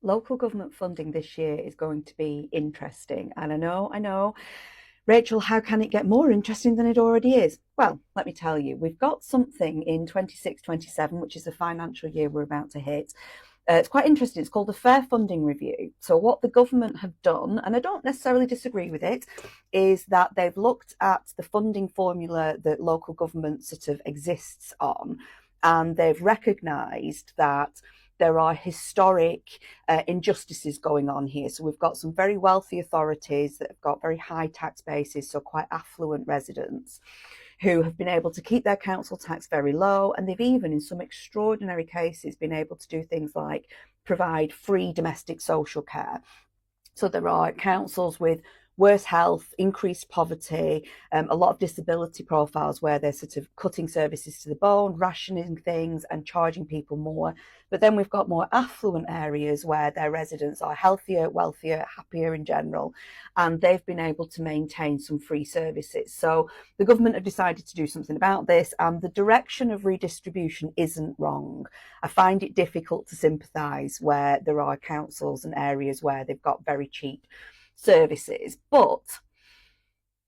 Local government funding this year is going to be interesting. And I know, Rachel, how can it get more interesting than it already is? Well, let me tell you, we've got something in 26-27, which is the financial year we're about to hit. It's quite interesting. It's called the Fair Funding Review. So what the government have done, and I don't necessarily disagree with it, is that they've looked at the funding formula that local government sort of exists on, and they've recognised that there are historic injustices going on here. So we've got some very wealthy authorities that have got very high tax bases, so quite affluent residents, who have been able to keep their council tax very low, and they've even, in some extraordinary cases, been able to do things like provide free domestic social care. So there are councils with worse health, increased poverty, a lot of disability profiles where they're sort of cutting services to the bone, rationing things and charging people more. But then we've got more affluent areas where their residents are healthier, wealthier, happier in general, and they've been able to maintain some free services. So the government have decided to do something about this, and the direction of redistribution isn't wrong. I find it difficult to sympathise where there are councils and areas where they've got very cheap services, but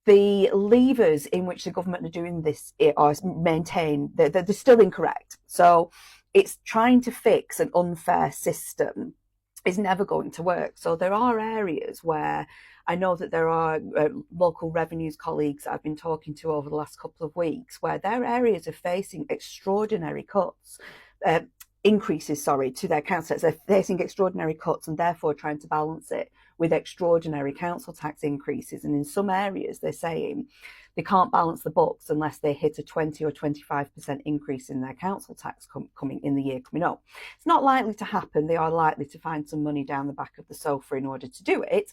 the levers in which the government are doing this are maintained, they're still incorrect. So it's trying to fix an unfair system is never going to work. So there are areas where I know that there are local revenues colleagues I've been talking to over the last couple of weeks where their areas are facing extraordinary increases to their council tax. They're facing extraordinary cuts and therefore trying to balance it with extraordinary council tax increases. And in some areas, they're saying they can't balance the books unless they hit a 20 or 25% increase in their council tax coming in the year coming up. It's not likely to happen. They are likely to find some money down the back of the sofa in order to do it.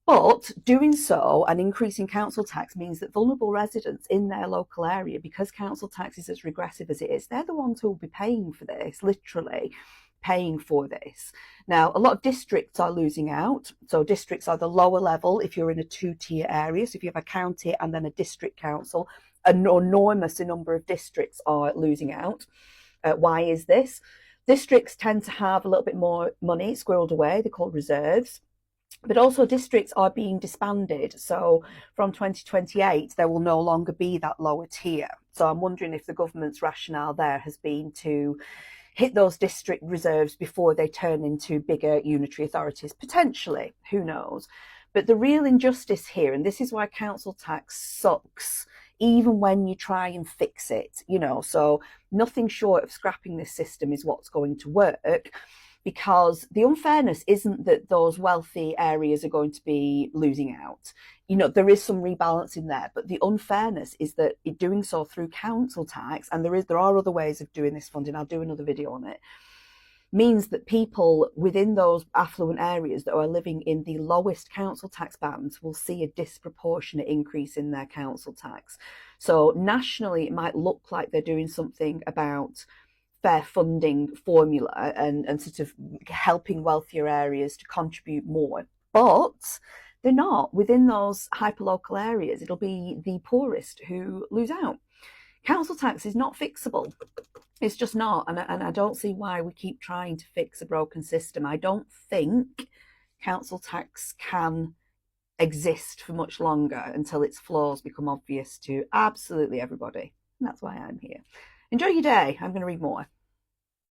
But doing so and increasing council tax means that vulnerable residents in their local area, because council tax is as regressive as it is, they're the ones who will be paying for this, literally paying for this. Now, a lot of districts are losing out. So districts are the lower level if you're in a two-tier area. So if you have a county and then a district council, an enormous number of districts are losing out. Why is this? Districts tend to have a little bit more money squirreled away. They're called reserves. But also districts are being disbanded. So from 2028, there will no longer be that lower tier. So I'm wondering if the government's rationale there has been to hit those district reserves before they turn into bigger unitary authorities. Potentially, who knows? But the real injustice here, and this is why council tax sucks, even when you try and fix it, so nothing short of scrapping this system is what's going to work. Because the unfairness isn't that those wealthy areas are going to be losing out. There is some rebalancing there, but the unfairness is that doing so through council tax, and there are other ways of doing this funding, I'll do another video on it, means that people within those affluent areas that are living in the lowest council tax bands will see a disproportionate increase in their council tax. So nationally, it might look like they're doing something about fair funding formula and sort of helping wealthier areas to contribute more. But they're not. Within those hyperlocal areas, it'll be the poorest who lose out. Council tax is not fixable. It's just not. And I don't see why we keep trying to fix a broken system. I don't think council tax can exist for much longer until its flaws become obvious to absolutely everybody. And that's why I'm here. Enjoy your day. I'm going to read more.